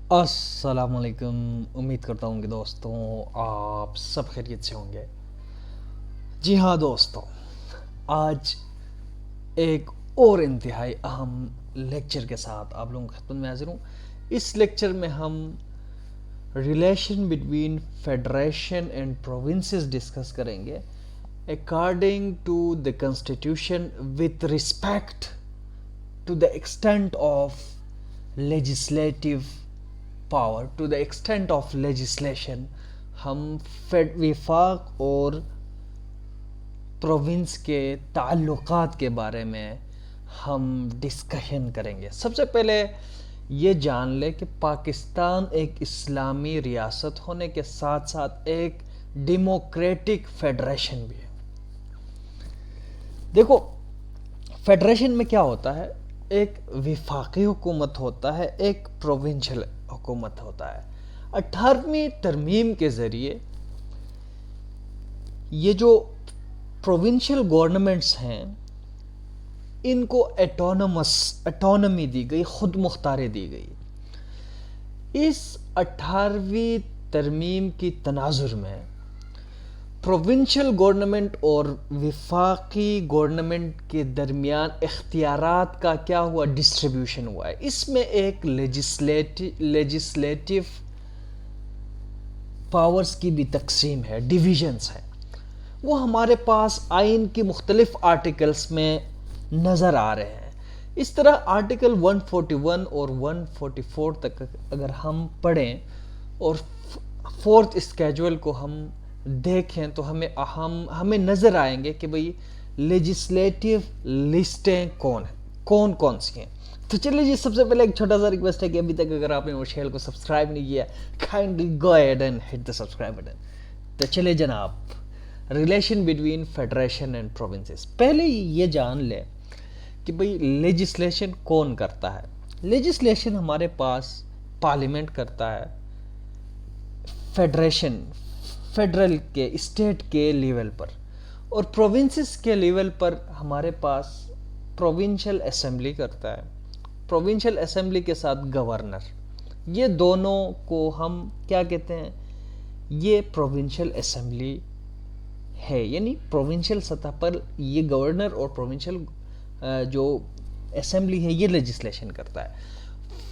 अस्सलाम वालेकुम। उम्मीद करता हूँ कि दोस्तों आप सब खैरियत से होंगे। जी हाँ दोस्तों, आज एक और इंतहाई अहम लेक्चर के साथ आप लोगों की खिदमत में हाजिर हूँ। इस लेक्चर में हम relation between federation and provinces discuss करेंगे according to the constitution with respect to the extent of legislative power, to the extent of legislation, हम विफाक और प्रोविंस के ताल्लुकात के बारे में हम डिस्कशन करेंगे। सबसे पहले ये जान ले कि पाकिस्तान एक इस्लामी रियासत होने के साथ साथ एक डेमोक्रेटिक फेडरेशन भी है। देखो, फेडरेशन में क्या होता है, एक विफाकी हुकूमत होता है, एक प्रोविंशियल हुकूमत होता है। 18वीं तरमीम के ज़रिए ये जो प्रोविंशियल गवर्नमेंट्स हैं इनको एटोनमी दी गई, खुद मुख्तारी दी गई। इस 18वीं तरमीम की तनाजुर में प्रोविंशियल गवर्नमेंट और विफाकी गवर्नमेंट के दरमियान इख्तियारात का क्या हुआ, डिस्ट्रीब्यूशन हुआ है। इसमें एक लेजिस्लेटिव पावर्स की भी तकसीम है, डिविजन्स है। वो हमारे पास आइन की मुख्तलिफ आर्टिकल्स में नज़र आ रहे हैं। इस तरह आर्टिकल 141 और 144 तक अगर हम पढ़ें और फोर्थ स्केड्यूल को हम देखें तो हमें नज़र आएंगे कि भाई लेजिस्लेटिव लिस्टें कौन कौन सी हैं। तो चलिए जी, सबसे पहले एक छोटा सा रिक्वेस्ट है कि अभी तक अगर आपने वो चैनल को सब्सक्राइब नहीं किया, kindly go ahead and hit the subscribe button. तो चलिए जनाब, relation between federation and provinces. पहले ये जान ले कि भाई लेजिस्लेशन कौन करता है। लेजिस्लेशन हमारे पास पार्लियामेंट करता है, फेडरल के स्टेट के लेवल पर, और प्रोविंसेस के लेवल पर हमारे पास प्रोविंशियल असेंबली करता है। प्रोविंशियल असेंबली के साथ गवर्नर, ये दोनों को हम क्या कहते हैं, ये प्रोविंशियल असेंबली है। यानी प्रोविंशियल सतह पर ये गवर्नर और प्रोविंशियल जो असेंबली है ये लेजिस्लेशन करता है।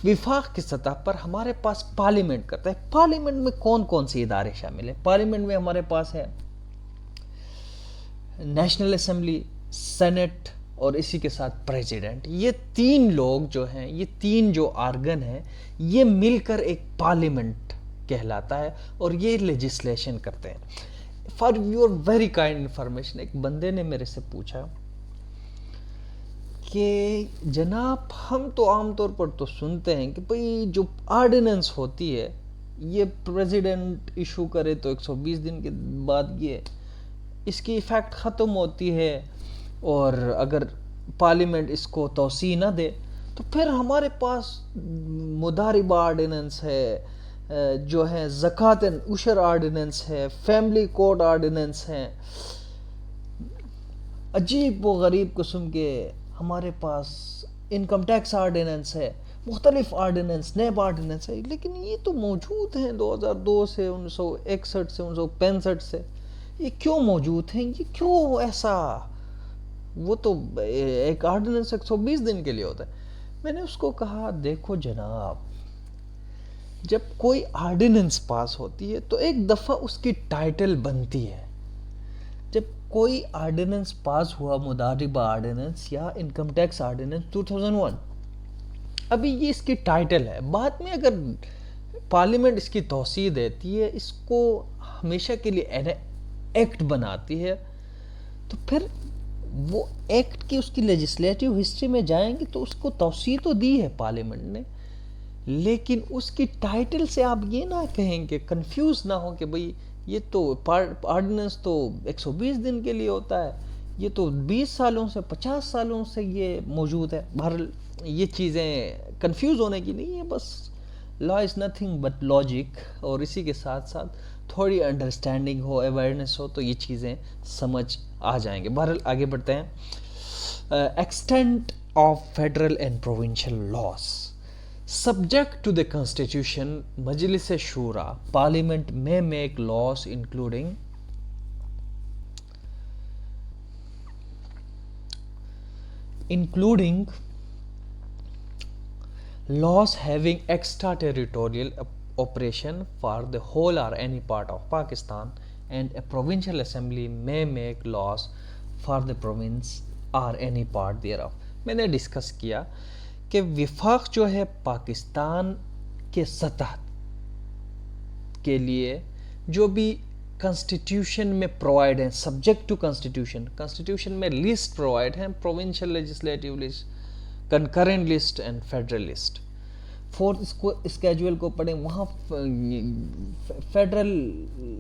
विफाक की सतह पर हमारे पास पार्लियामेंट करता है। पार्लियामेंट में कौन कौन से इदारे शामिल हैं? पार्लियामेंट में हमारे पास है नेशनल असेंबली, सेनेट और इसी के साथ प्रेसिडेंट। ये तीन लोग जो हैं, ये तीन जो आर्गन हैं, ये मिलकर एक पार्लियामेंट कहलाता है और ये लेजिस्लेशन करते हैं। For your very kind information, एक बंदे ने मेरे से पूछा कि जनाब, हम तो आमतौर पर तो सुनते हैं कि भाई जो आर्डिनेंस होती है ये प्रेसिडेंट इशू करे तो 120 दिन के बाद ये इसकी इफ़ेक्ट ख़त्म होती है, और अगर पार्लियामेंट इसको तौसी ना दे तो फिर हमारे पास मुदारिबा आर्डिनेंस है, जो है ज़कात एंड उशर आर्डिनेंस है, फैमिली कोड आर्डिनेंस है, अजीब व गरीब किस्म के हमारे पास इनकम टैक्स आर्डिनेंस है, मुख्तलिफ आर्डिनेंस, नैब आर्डिनेंस है। लेकिन ये तो मौजूद हैं 2002 से, 1961 से, 1965 से। ये क्यों मौजूद हैं? ये क्यों ऐसा? वो तो एक आर्डिनेंस 120 दिन के लिए होता है। मैंने उसको कहा, देखो जनाब, जब कोई आर्डिनेंस पास होती है तो एक दफ़ा उसकी टाइटल बनती है। जब कोई आर्डिनेंस पास हुआ, मुदारिबा आर्डिनेंस या इनकम टैक्स आर्डिनेंस 2001, अभी ये इसकी टाइटल है। बाद में अगर पार्लियामेंट इसकी तौसीह देती है, इसको हमेशा के लिए एक्ट बनाती है, तो फिर वो एक्ट की उसकी लेजिस्लेटिव हिस्ट्री में जाएंगे तो उसको तौसीह तो दी है पार्लियामेंट ने, लेकिन उसकी टाइटल से आप ये ना कहेंगे, कंफ्यूज ना हो कि भाई ये तो ऑर्डिनेंस तो 120 दिन के लिए होता है, ये तो 20 सालों से 50 सालों से ये मौजूद है। बहरहाल ये चीज़ें कंफ्यूज होने की नहीं है, बस law is nothing but logic, और इसी के साथ साथ थोड़ी अंडरस्टैंडिंग हो, अवेयरनेस हो, तो ये चीज़ें समझ आ जाएंगे। बहरहाल आगे बढ़ते हैं। Extent of federal and provincial loss. Subject to the constitution, Majlis Shura, Parliament may make laws including laws having extraterritorial operation for the whole or any part of Pakistan, and a provincial assembly may make laws for the province or any part thereof. میں نے discuss کیا کہ وفاق جو ہے پاکستان کے سطح کے لیے جو بھی کنسٹیٹیوشن میں پرووائڈ ہیں سبجیکٹ ٹو کنسٹیٹیوشن میں لسٹ پرووائڈ ہیں، provincial legislative list, concurrent list and federal list. Fourth schedule کو پڑھیں، وہاں فیڈرل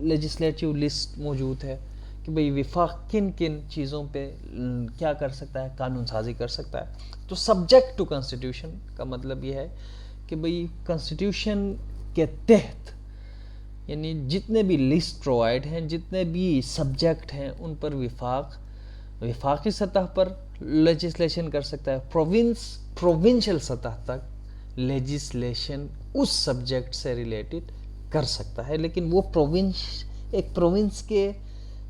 لیجسلیٹو لسٹ موجود ہے کہ بھئی وفاق کن کن چیزوں پہ کیا کر سکتا ہے، قانون سازی کر سکتا ہے. تو سبجیکٹ ٹو کنسٹیٹیوشن کا مطلب یہ ہے کہ بھئی کنسٹیٹیوشن کے تحت یعنی جتنے بھی لسٹ پرووائڈ ہیں، جتنے بھی سبجیکٹ ہیں، ان پر وفاقی سطح پر لیجسلیشن کر سکتا ہے. پروونشل سطح تک لیجسلیشن اس سبجیکٹ سے ریلیٹڈ کر سکتا ہے، لیکن وہ ایک پروونس کے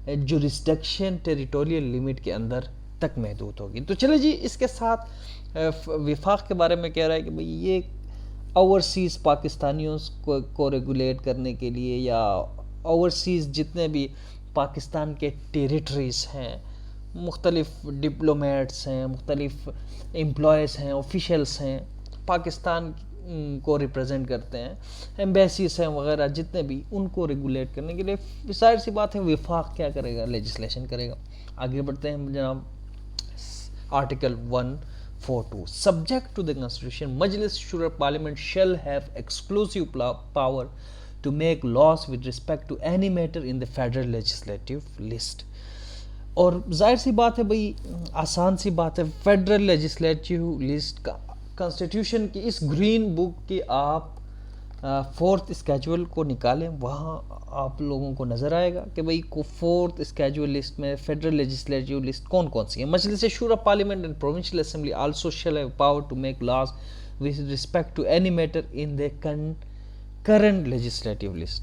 جورسڈکشن ٹیریٹوریل لیمٹ کے اندر تک محدود ہوگی. تو چلے جی، اس کے ساتھ وفاق کے بارے میں کہہ رہا ہے کہ بھئی یہ اوورسیز پاکستانیوں کو ریگولیٹ کرنے کے لیے یا اوورسیز جتنے بھی پاکستان کے ٹیریٹریز ہیں، مختلف ڈپلومیٹس ہیں، مختلف امپلائیز ہیں، آفیشلس ہیں، پاکستان کو ریپریزنٹ کرتے ہیں، ایمبیسیز ہیں وغیرہ، جتنے بھی ان کو ریگولیٹ کرنے کے لیے ظاہر سی بات ہے وفاق کیا کرے گا، لیجسلیشن کرے گا. آگے بڑھتے ہیں جناب. Article 142 subject to the constitution Majlis Shura parliament shall have exclusive power to make laws with respect to any matter in the federal legislative list. اور ظاہر سی بات ہے بھئی، آسان سی بات ہے، فیڈرل لیجسلیٹو لسٹ کا کنسٹیٹیوشن کی اس گرین بک کی آپ فورتھ اسکیجول کو نکالیں، وہاں آپ لوگوں کو نظر آئے گا کہ بھئی فورتھ اسکیجول لسٹ میں فیڈرل لیجسلیٹو لسٹ کون کون سی ہیں. Majlis Shura parliament and provincial assembly also shall have power to make laws with respect to any matter in the concurrent legislative list.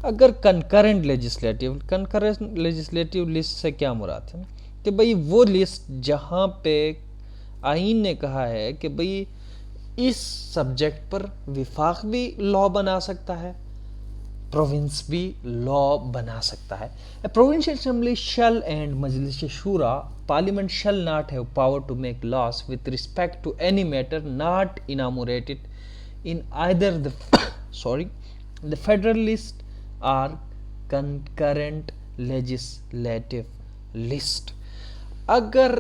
اگر کنکرنٹ لیجسلیٹو لسٹ سے کیا مراد ہے کہ بھئی وہ لسٹ جہاں پہ آئین نے کہا ہے کہ بھئی اس سبجیکٹ پر وفاق بھی لا بنا سکتا ہے، پروونس بھی لا بنا سکتا ہے. Provincial assembly shell and Majlis Shura parliament shall not have power to make laws with respect to any matter not enumerated in either the federal list or concurrent legislative list. اگر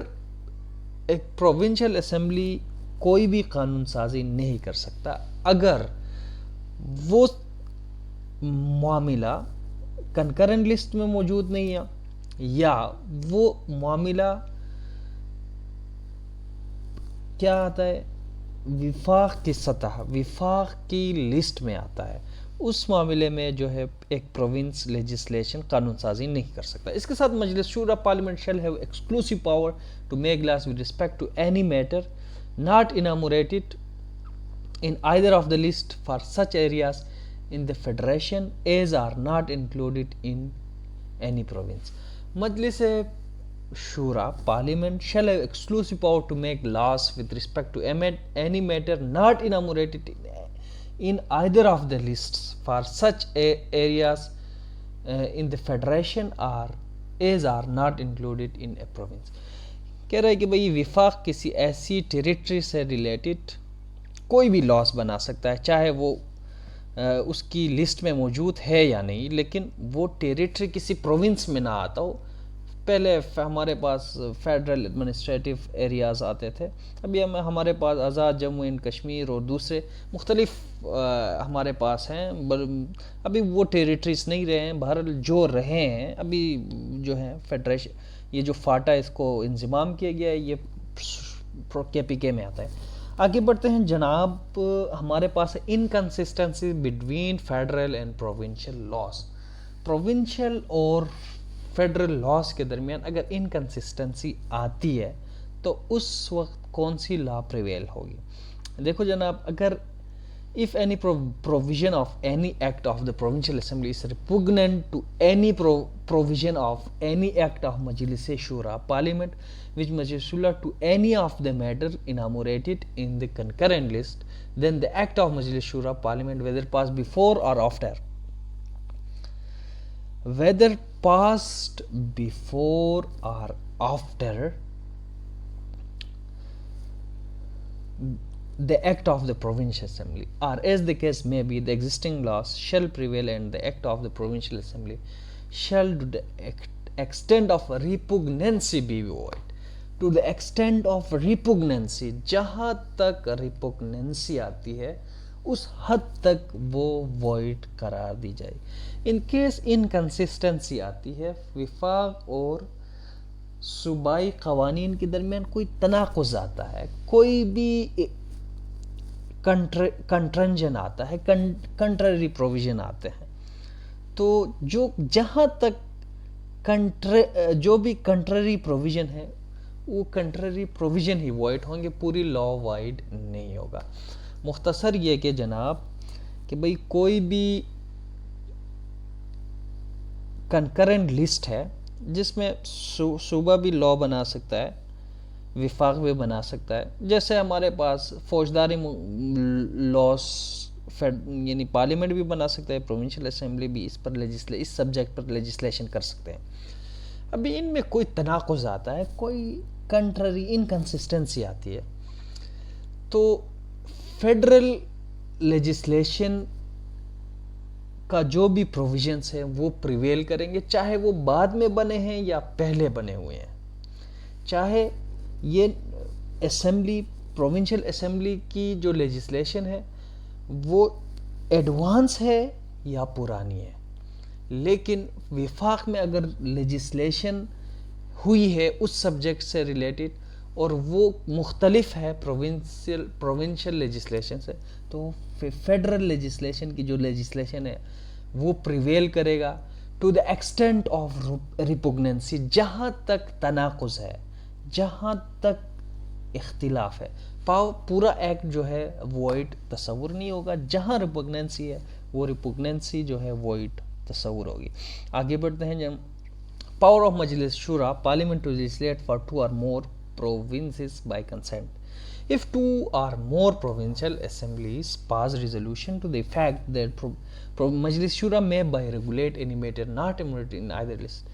ایک پروونشل اسمبلی کوئی بھی قانون سازی نہیں کر سکتا اگر وہ معاملہ کنکرنٹ لسٹ میں موجود نہیں ہے یا وہ معاملہ کیا آتا ہے وفاق کی سطح، وفاق کی لسٹ میں آتا ہے، اس معاملے میں جو ہے ایک پروونس لیجسلیشن قانون سازی نہیں کر سکتا. اس کے ساتھ Majlis Shura parliament shall have exclusive power to make laws with respect to any matter not enumerated in either of the list for such areas in the federation as are not included in any province. Majlis Shura Parliament shall have exclusive power to make laws with respect to any matter not enumerated in either of the lists for such areas in the federation or as are not included in a province. کہہ رہا ہے کہ بھئی وفاق کسی ایسی territory سے related کوئی بھی لاس بنا سکتا ہے، چاہے وہ اس کی لسٹ میں موجود ہے یا نہیں، لیکن وہ ٹیریٹری کسی پروونس میں نہ آتا ہو. پہلے ہمارے پاس فیڈرل ایڈمنسٹریٹو ایریاز آتے تھے، ابھی ہمارے پاس آزاد جموں اینڈ کشمیر اور دوسرے مختلف ہمارے پاس ہیں، ابھی وہ ٹیریٹریز نہیں رہے ہیں. بہرحال جو رہے ہیں ابھی جو ہیں فیڈریشن، یہ جو فاٹا اس کو انضمام کیا گیا ہے، یہ KPK میں آتا ہے. آگے بڑھتے ہیں جناب. ہمارے پاس inconsistency between federal and provincial laws. Provincial اور فیڈرل لاس کے درمیان اگر انکنسسٹنسی آتی ہے تو اس وقت کون سی لا پریویل ہوگی؟ دیکھو جناب، اگر if any provision of any act of the Provincial Assembly is repugnant to any provision of any act of Majlis Shura Parliament which Majlis Shura to any of the matter enumerated in the concurrent list, then the act of Majlis Shura Parliament, whether passed before or after, whether passed before or after the act of the Provincial Assembly, or as the case may be, the existing laws shall prevail and the act of the Provincial Assembly shall to the extent of repugnancy be void. To the extent of repugnancy, जहाँ तक repugnancy आती है उस हद तक वो void करार दी जाए. In case inconsistency आती है, विफाक और सूबाई क़वानीन के दरमियान कोई तनाक़ुज़ आता है, कोई भी कंट्रंजन आता है, कंट्ररी प्रोविज़न आते हैं, तो जहाँ तक जो भी कंट्ररी प्रोविज़न है वो कंट्ररी प्रोविज़न ही वॉइड होंगे, पूरी लॉ वाइड नहीं होगा. मुख्तसर ये कि जनाब कि भाई कोई भी कंकरेंट लिस्ट है जिसमें सूबा भी लॉ बना सकता है, विफाक भी बना सकता है. जैसे हमारे पास फौजदारी लॉस यानी पार्लियामेंट भी बना सकता है, प्रोविंशियल असेंबली भी इस पर इस सब्जेक्ट पर लेजिस्लेशन कर सकते हैं. अभी इनमें कोई तनाक़ुज़ आता है, कोई कंट्ररी इनकन्सिस्टेंसी आती है, तो फेडरल लेजिस्लेशन का जो भी प्रोविजंस हैं वो प्रिवेल करेंगे, चाहे वो बाद में बने हैं या पहले बने हुए हैं, चाहे ये असेंबली प्रोविंशियल असेंबली की जो लेजिस्लेशन है वो एडवांस है या पुरानी है. लेकिन विफाक में अगर लेजिस्लेशन हुई है उस सब्जेक्ट से रिलेटेड और वो मुख्तलिफ है प्रोविंशियल लेजिस्लेशन से, तो फेडरल लेजिस्लेशन की जो लेजिस्लेशन है वो प्रिवेल करेगा टू द एक्सटेंट ऑफ रिपुगनेंसी. जहाँ तक तनाक़ुज़ है, जहाँ तक इख्तिलाफ है, पूरा एक्ट जो है वॉइड तस्वुर नहीं होगा. जहाँ रिपुगनेंसी है वो रिपुगनेंसी जो है वॉइड तस्वुर होगी. आगे बढ़ते हैं. जब power of Majlis Shura parliament to legislate for 2 or more provinces by consent. If 2 or more provincial assemblies pass resolution to the effect that Majlis Shura may by regulate any matter not enumerated in either list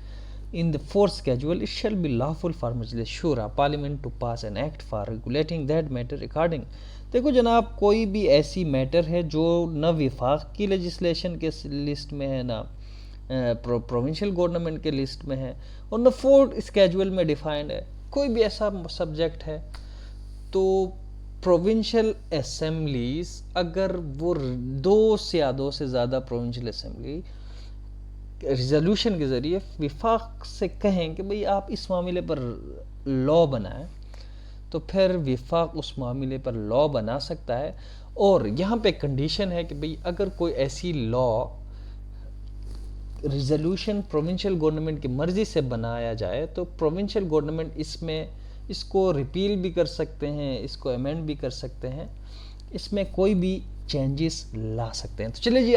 in the 4th schedule, it shall be lawful for Majlis Shura Parliament to pass an act for regulating that matter according. देखो जनाब, कोई भी ऐसी matter है जो न विफाक की legislation के लिस्ट में है, ना प्रोविंशियल गवर्नमेंट के लिस्ट में है, और न 4th स्केड्यूल में डिफाइंड है, कोई भी ऐसा सब्जेक्ट है, तो प्रोविंशियल असेंबलीज अगर वो 2 से ज़्यादा प्रोविंशियल असेंबली रिजोल्यूशन के ज़रिए विफाक से कहें कि भाई आप इस मामले पर लॉ बनाएं, तो फिर विफाक उस मामले पर लॉ बना सकता है. और यहाँ पे कंडीशन है कि भाई अगर कोई ऐसी लॉ रिजोल्यूशन प्रोविंशियल गवर्नमेंट की मर्ज़ी से बनाया जाए तो प्रोविंशियल गवर्नमेंट इसको रिपील भी कर सकते हैं, इसको अमेंड भी कर सकते हैं, इसमें कोई भी चेंजेस ला सकते हैं. तो चलिए जी